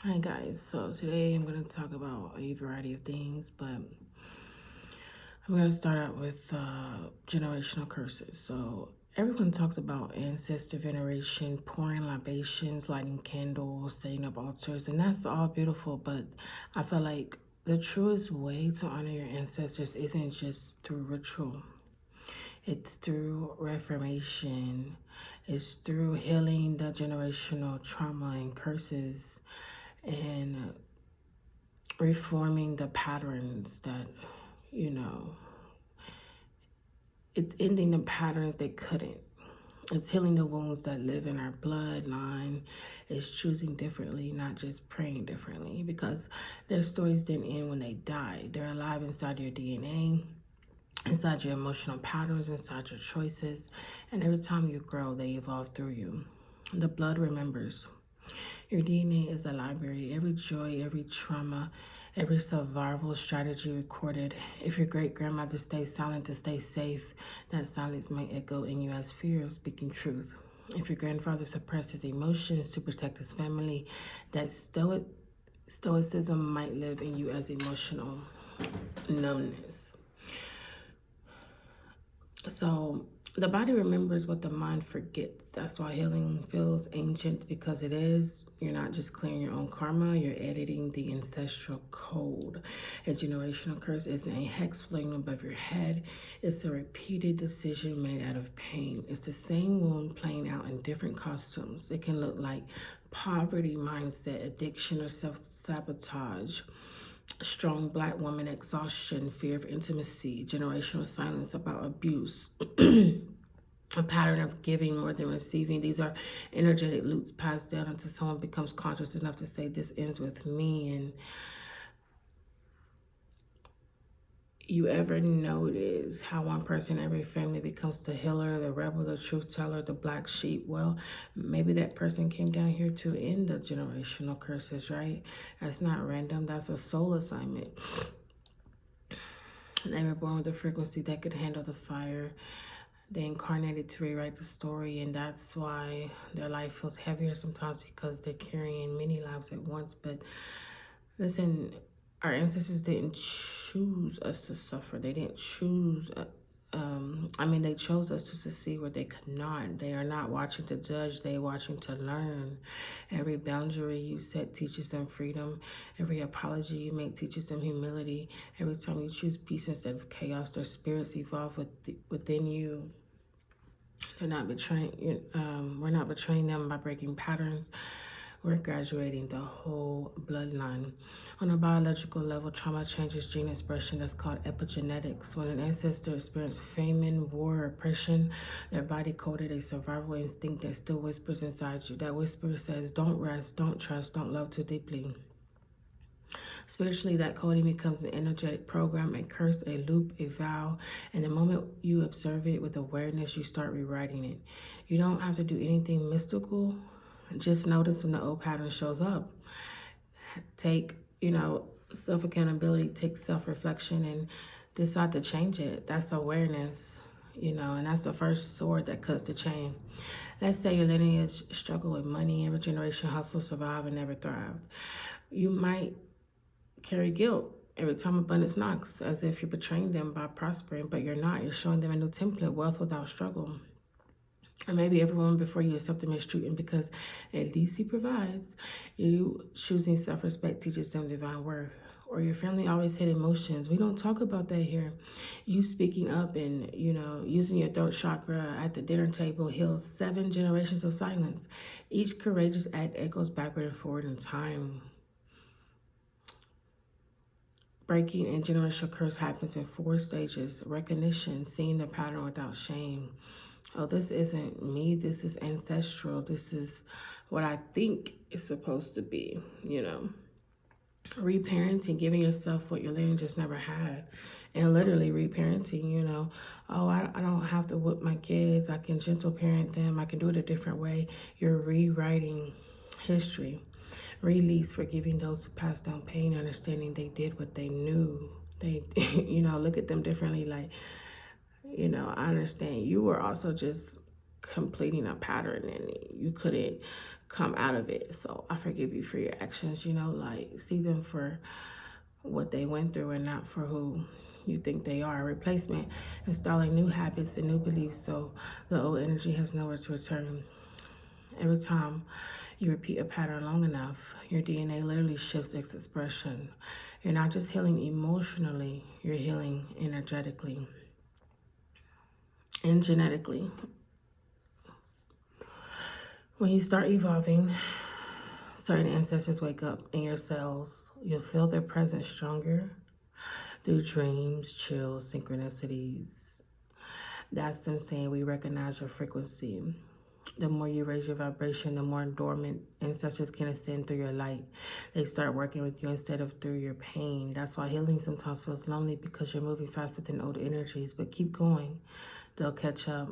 Hi guys, so today I'm going to talk about a variety of things, but I'm going to start out with generational curses. So everyone talks about ancestor veneration, pouring libations, lighting candles, setting up altars, and that's all beautiful, but I feel like the truest way to honor your ancestors isn't just through ritual. It's through reformation. It's through healing the generational trauma and curses and reforming the patterns that, you know, it's ending the patterns that couldn't. It's healing the wounds that live in our bloodline. It's choosing differently, not just praying differently, because their stories didn't end when they died. They're alive inside your DNA, inside your emotional patterns, inside your choices. And every time you grow, they evolve through you. The blood remembers. Your DNA is a library. Every joy, every trauma, every survival strategy recorded. If your great grandmother stays silent to stay safe, that silence may echo in you as fear of speaking truth. If your grandfather suppressed his emotions to protect his family, that stoicism might live in you as emotional numbness. So the body remembers what the mind forgets. That's why healing feels ancient, because it is. You're not just clearing your own karma, you're editing the ancestral code. A generational curse isn't a hex floating above your head. It's a repeated decision made out of pain. It's the same wound playing out in different costumes. It can look like poverty mindset, addiction, or self-sabotage. Strong black woman exhaustion, fear of intimacy, generational silence about abuse, a pattern of giving more than receiving. These are energetic loops passed down until someone becomes conscious enough to say, this ends with me. And you ever notice how one person in every family becomes the healer, the rebel, the truth teller, the black sheep? Well, maybe that person came down here to end the generational curses, right? That's not random. That's a soul assignment. They were born with a frequency that could handle the fire. They incarnated to rewrite the story, and that's why their life feels heavier sometimes, because they're carrying many lives at once. But listen, our ancestors didn't choose us to suffer. They didn't choose. They chose us to succeed where they could not. They are not watching to judge. They are watching to learn. Every boundary you set teaches them freedom. Every apology you make teaches them humility. Every time you choose peace instead of chaos, their spirits evolve within you. They're not betraying. We're not betraying them by breaking patterns. We're graduating the whole bloodline. On a biological level, trauma changes gene expression. That's called epigenetics. When an ancestor experienced famine, war, oppression, their body coded a survival instinct that still whispers inside you. That whisper says, don't rest, don't trust, don't love too deeply. Spiritually, that coding becomes an energetic program, a curse, a loop, a vow. And the moment you observe it with awareness, you start rewriting it. You don't have to do anything mystical. Just notice when the old pattern shows up. Take, self-accountability, take self-reflection, and decide to change it. That's awareness. And that's the first sword that cuts the chain. Let's say your lineage struggle with money, every generation hustle, survive, and never thrived. You might carry guilt every time abundance knocks, as if you're betraying them by prospering, but you're not. You're showing them a new template, wealth without struggle. Or maybe everyone before you accept them mistreating because at least he provides. You choosing self-respect teaches them divine worth. Or your family always hid emotions. We don't talk about that here. You speaking up and, using your throat chakra at the dinner table heals 7 generations of silence. Each courageous act echoes backward and forward in time. Breaking and generational curse happens in 4 stages. Recognition, seeing the pattern without shame. Oh, this isn't me. This is ancestral. This is what I think it's supposed to be. Reparenting, giving yourself what your lineage just never had. And literally reparenting. Oh, I don't have to whip my kids. I can gentle parent them. I can do it a different way. You're rewriting history. Release, forgiving those who passed down pain, understanding they did what they knew. They, look at them differently. Like, I understand you were also just completing a pattern and you couldn't come out of it. So I forgive you for your actions, like see them for what they went through and not for who you think they are. Replacement, installing new habits and new beliefs so the old energy has nowhere to return. Every time you repeat a pattern long enough, your DNA literally shifts its expression. You're not just healing emotionally, you're healing energetically and genetically. When you start evolving, certain ancestors wake up in your cells. You'll feel their presence stronger through dreams, chills, synchronicities. That's them saying, we recognize your frequency. The more you raise your vibration, the more dormant ancestors can ascend through your light. They start working with you instead of through your pain. That's why healing sometimes feels lonely, because you're moving faster than old energies. But keep going. They'll catch up.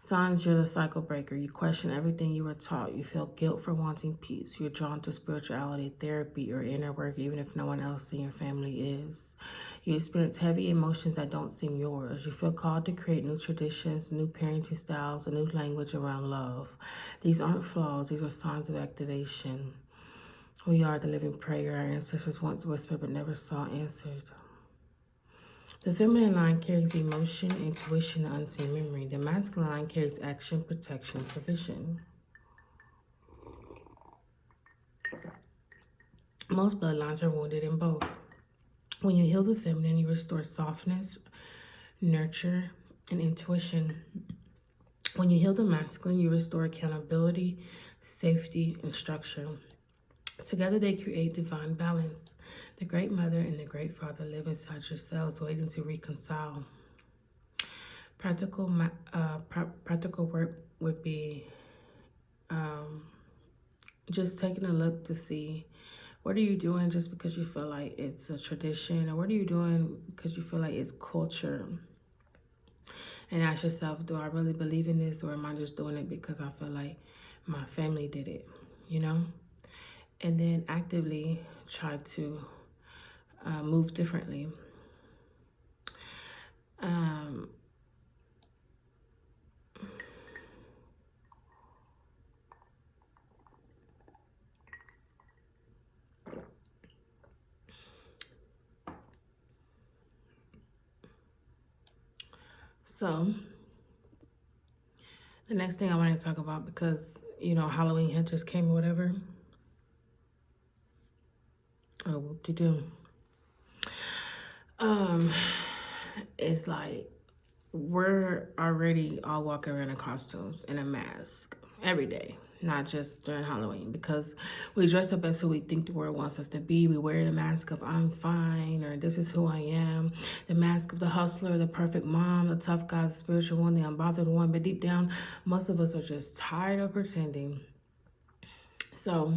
Signs, you're the cycle breaker. You question everything you were taught. You feel guilt for wanting peace. You're drawn to spirituality, therapy, or inner work, even if no one else in your family is. You experience heavy emotions that don't seem yours. You feel called to create new traditions, new parenting styles, a new language around love. These aren't flaws. These are signs of activation. We are the living prayer our ancestors once whispered but never saw answered. The feminine line carries emotion, intuition, and unseen memory. The masculine line carries action, protection, and provision. Most bloodlines are wounded in both. When you heal the feminine, you restore softness, nurture, and intuition. When you heal the masculine, you restore accountability, safety, and structure. Together they create divine balance. The great mother and the great father live inside your cells, waiting to reconcile. Practical work would be just taking a look to see, what are you doing just because you feel like it's a tradition, or what are you doing because you feel like it's culture? And ask yourself, do I really believe in this, or am I just doing it because I feel like my family did it, And then actively try to move differently. So the next thing I want to talk about, because, Halloween had just came or whatever. Oh, whoop-de-doo. It's like, we're already all walking around in costumes and a mask every day, not just during Halloween, because we dress up as who we think the world wants us to be. We wear the mask of I'm fine, or this is who I am, the mask of the hustler, the perfect mom, the tough guy, the spiritual one, the unbothered one. But deep down, most of us are just tired of pretending. So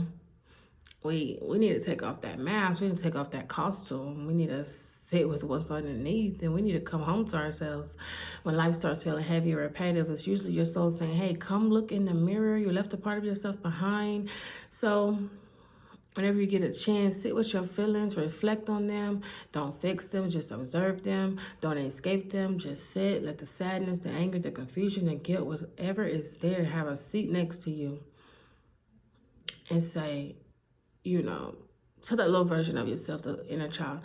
we need to take off that mask. We need to take off that costume. We need to sit with what's underneath, and we need to come home to ourselves. When life starts feeling heavy or repetitive, it's usually your soul saying, hey, come look in the mirror. You left a part of yourself behind. So whenever you get a chance, sit with your feelings, reflect on them. Don't fix them, just observe them. Don't escape them, just sit. Let the sadness, the anger, the confusion, the guilt, whatever is there, have a seat next to you and say, to that little version of yourself, the inner child,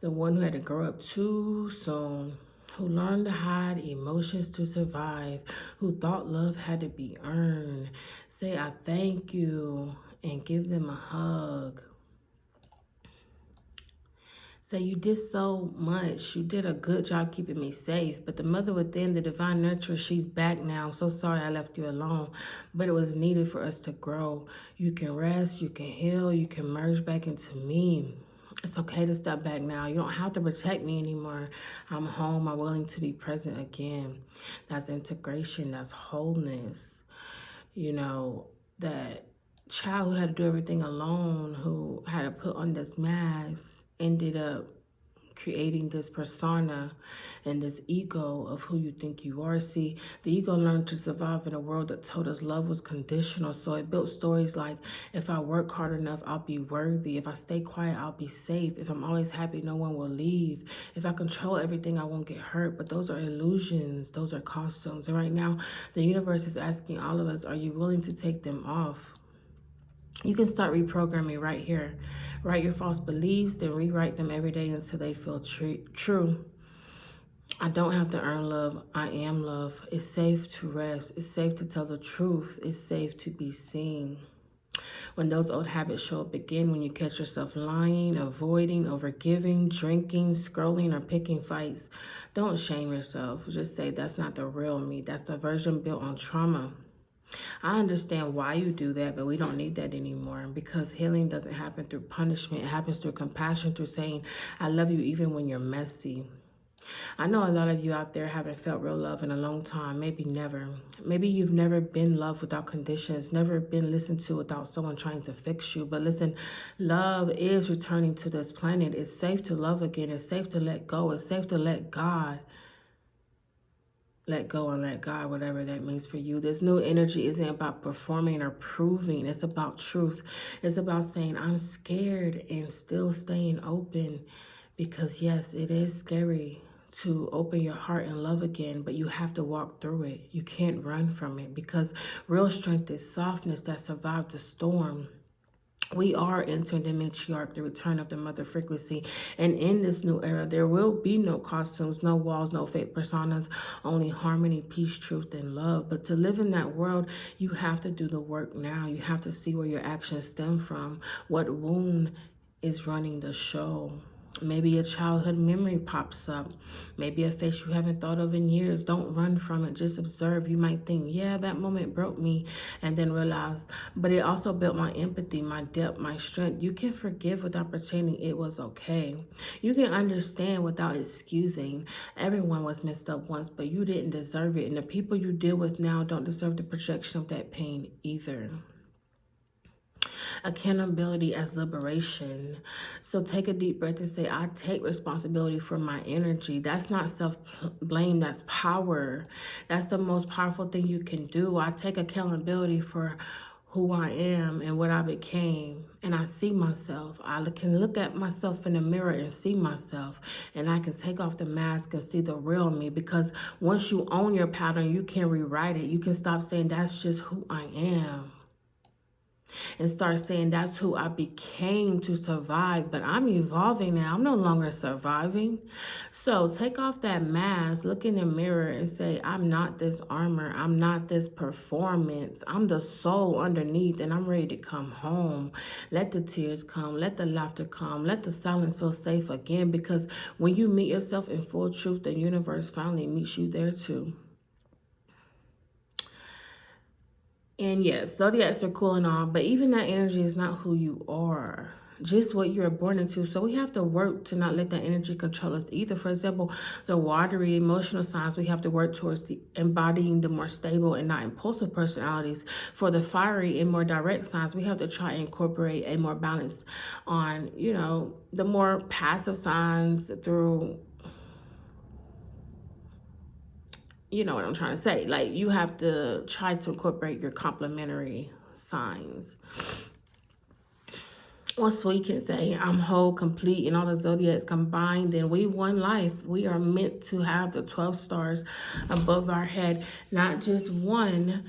the one who had to grow up too soon, who learned to hide emotions to survive, who thought love had to be earned. Say, I thank you, and give them a hug. Say, you did so much. You did a good job keeping me safe. But the mother within, the divine nurturer, she's back now. I'm so sorry I left you alone. But it was needed for us to grow. You can rest, you can heal, you can merge back into me. It's okay to step back now. You don't have to protect me anymore. I'm home. I'm willing to be present again. That's integration. That's wholeness. That child who had to do everything alone, who had to put on this mask, ended up creating this persona and this ego of who you think you are. See, the ego learned to survive in a world that told us love was conditional. So it built stories like, if I work hard enough, I'll be worthy. If I stay quiet, I'll be safe. If I'm always happy, no one will leave. If I control everything, I won't get hurt. But those are illusions. Those are costumes. And right now, the universe is asking all of us, are you willing to take them off? You can start reprogramming right here. Write your false beliefs, then rewrite them every day until they feel true. I don't have to earn love. I am love. It's safe to rest. It's safe to tell the truth. It's safe to be seen. When those old habits show up again, when you catch yourself lying, avoiding, overgiving, drinking, scrolling, or picking fights, don't shame yourself. Just say, that's not the real me. That's the version built on trauma. I understand why you do that, but we don't need that anymore, because healing doesn't happen through punishment. It happens through compassion, through saying, I love you even when you're messy. I know a lot of you out there haven't felt real love in a long time, maybe never. Maybe you've never been loved without conditions, never been listened to without someone trying to fix you. But listen, love is returning to this planet. It's safe to love again. It's safe to let go. It's safe to let God. Let go and let God, whatever that means for you. This new energy isn't about performing or proving. It's about truth. It's about saying, I'm scared, and still staying open. Because yes, it is scary to open your heart and love again, but you have to walk through it. You can't run from it, because real strength is softness that survived the storm. We are entering the matriarch, the return of the mother frequency. And in this new era, there will be no costumes, no walls, no fake personas, only harmony, peace, truth, and love. But to live in that world, you have to do the work now. You have to see where your actions stem from, what wound is running the show. Maybe a childhood memory pops up. Maybe a face you haven't thought of in years. Don't run from it. Just observe. You might think, yeah, that moment broke me, and then realize, but it also built my empathy, my depth, my strength. You can forgive without pretending it was okay. You can understand without excusing. Everyone was messed up once, but you didn't deserve it. And the people you deal with now don't deserve the projection of that pain either. Accountability as liberation. So take a deep breath and say, I take responsibility for my energy. That's not self-blame, that's power. That's the most powerful thing you can do. I take accountability for who I am and what I became, and I see myself. I can look at myself in the mirror and see myself, and I can take off the mask and see the real me, because once you own your pattern, you can rewrite it. You can stop saying that's just who I am, and start saying that's who I became to survive. But I'm evolving now. I'm no longer surviving. So take off that mask, look in the mirror and say, I'm not this armor. I'm not this performance. I'm the soul underneath, and I'm ready to come home. Let the tears come. Let the laughter come. Let the silence feel safe again, because when you meet yourself in full truth, the universe finally meets you there too. And yes, zodiacs are cool and all, but even that energy is not who you are, just what you're born into. So we have to work to not let that energy control us either. For example, the watery emotional signs, we have to work towards embodying the more stable and not impulsive personalities. For the fiery and more direct signs, we have to try and incorporate a more balance on, the more passive signs through, you know what I'm trying to say. Like, you have to try to incorporate your complementary signs. Once we can say, I'm whole, complete, and all the zodiacs combined, then we won life. We are meant to have the 12 stars above our head, not just one.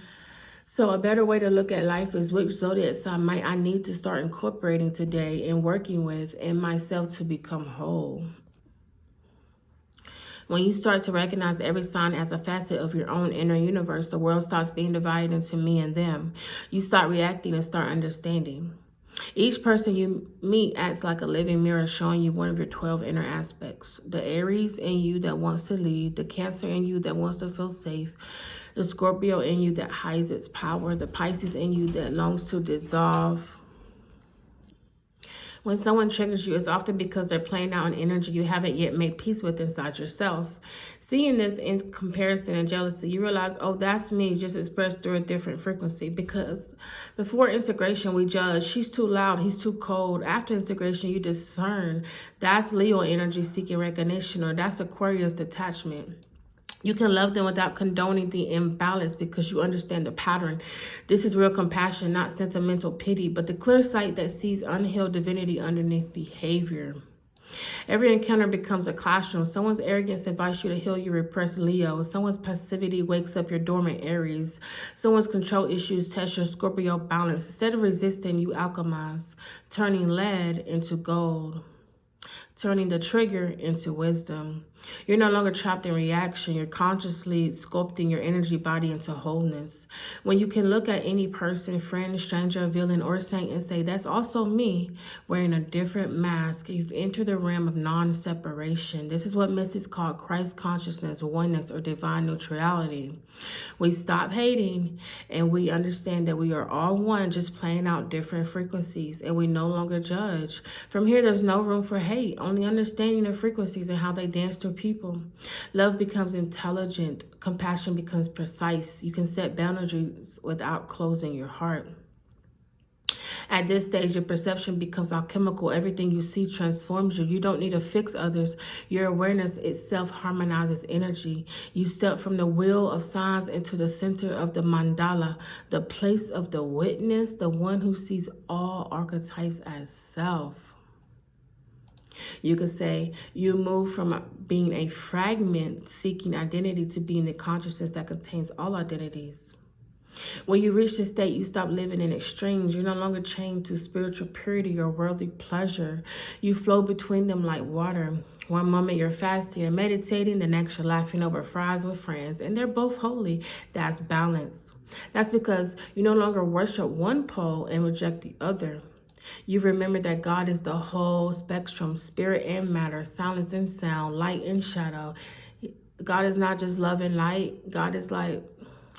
So a better way to look at life is, which zodiac sign might I need to start incorporating today and working with in myself to become whole? When you start to recognize every sign as a facet of your own inner universe, the world starts being divided into me and them. You start reacting and start understanding. Each person you meet acts like a living mirror, showing you one of your 12 inner aspects. The Aries in you that wants to lead, the Cancer in you that wants to feel safe, the Scorpio in you that hides its power, the Pisces in you that longs to dissolve. When someone triggers you, it's often because they're playing out an energy you haven't yet made peace with inside yourself. Seeing this in comparison and jealousy, you realize, oh, that's me, just expressed through a different frequency. Because before integration, we judge, she's too loud, he's too cold. After integration, you discern, that's Leo energy seeking recognition, or that's Aquarius detachment. You can love them without condoning the imbalance, because you understand the pattern. This is real compassion, not sentimental pity, but the clear sight that sees unhealed divinity underneath behavior. Every encounter becomes a classroom. Someone's arrogance invites you to heal your repressed Leo. Someone's passivity wakes up your dormant Aries. Someone's control issues test your Scorpio balance. Instead of resisting, you alchemize, turning lead into gold, turning the trigger into wisdom. You're no longer trapped in reaction. You're consciously sculpting your energy body into wholeness. When you can look at any person, friend, stranger, villain, or saint and say, that's also me, wearing a different mask, you've entered the realm of non-separation. This is what mystics call Christ consciousness, oneness, or divine neutrality. We stop hating and we understand that we are all one, just playing out different frequencies, and we no longer judge. From here, there's no room for hate, only understanding the frequencies and how they dance through people. Love becomes intelligent, compassion becomes precise. You can set boundaries without closing your heart. At this stage, your perception becomes alchemical. Everything you see transforms you. You don't need to fix others. Your awareness itself harmonizes energy. You step from the wheel of signs into the center of the mandala, the place of the witness, the one who sees all archetypes as self. You could say you move from being a fragment seeking identity to being the consciousness that contains all identities. When you reach this state, you stop living in extremes. You're no longer chained to spiritual purity or worldly pleasure. You flow between them like water. One moment you're fasting and meditating, the next you're laughing over fries with friends, and they're both holy. That's balance. That's because you no longer worship one pole and reject the other. You remember that God is the whole spectrum, spirit and matter, silence and sound, light and shadow. God is not just love and light. God is like,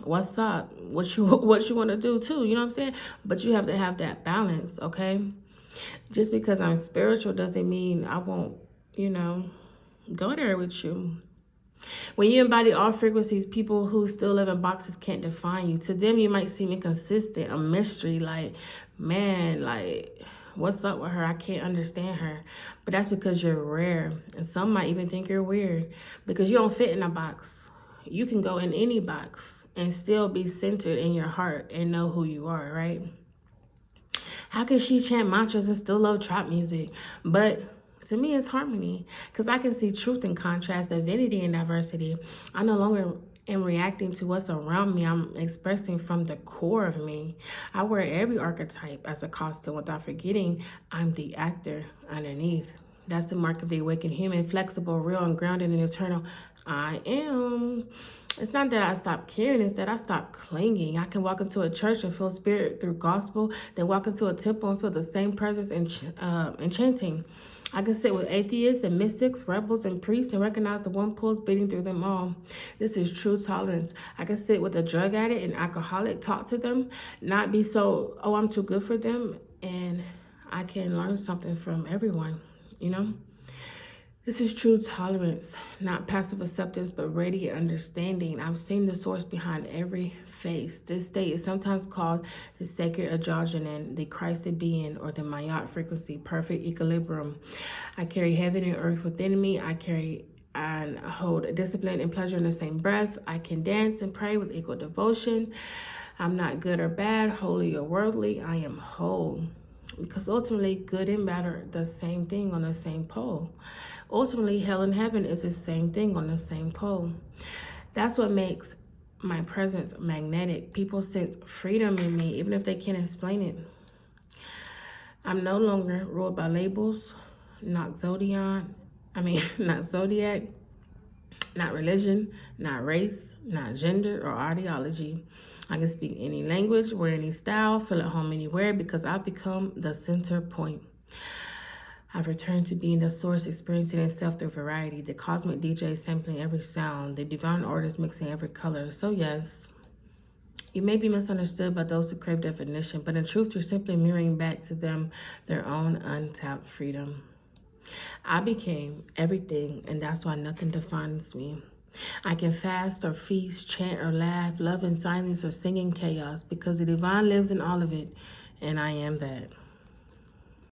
what's up? What you want to do too? You know what I'm saying? But you have to have that balance, okay? Just because I'm spiritual doesn't mean I won't, go there with you. When you embody all frequencies, people who still live in boxes can't define you. To them, you might seem inconsistent, a mystery, like, man, like, what's up with her? I can't understand her. But that's because you're rare. And some might even think you're weird because you don't fit in a box. You can go in any box and still be centered in your heart and know who you are, right? How can she chant mantras and still love trap music? But to me, it's harmony, because I can see truth in contrast, divinity and diversity. I no longer am reacting to what's around me. I'm expressing from the core of me. I wear every archetype as a costume without forgetting I'm the actor underneath. That's the mark of the awakened human, flexible, real, and grounded and eternal. I am. It's not that I stopped caring, it's that I stopped clinging. I can walk into a church and feel spirit through gospel, then walk into a temple and feel the same presence and chanting. I can sit with atheists and mystics, rebels and priests, and recognize the one pulse beating through them all. This is true tolerance. I can sit with a drug addict and alcoholic, talk to them, not be so, oh, I'm too good for them, and I can learn something from everyone, This is true tolerance, not passive acceptance, but radiant understanding. I've seen the source behind every face. This state is sometimes called the sacred androgynon, the Christed being, or the Mayat frequency, perfect equilibrium. I carry heaven and earth within me. I carry and hold discipline and pleasure in the same breath. I can dance and pray with equal devotion. I'm not good or bad, holy or worldly. I am whole. Because ultimately, good and bad are the same thing on the same pole. Ultimately, hell and heaven is the same thing on the same pole. That's what makes my presence magnetic. People sense freedom in me, even if they can't explain it. I'm no longer ruled by labels, not zodiac, not religion, not race, not gender or ideology. I can speak any language, wear any style, feel at home anywhere because I've become the center point. I've returned to being the source, experiencing itself through variety, the cosmic DJ sampling every sound, the divine artist mixing every color. So yes, you may be misunderstood by those who crave definition, but in truth, you're simply mirroring back to them their own untapped freedom. I became everything, and that's why nothing defines me. I can fast or feast, chant or laugh, love in silence or sing in chaos, because the divine lives in all of it, and I am that.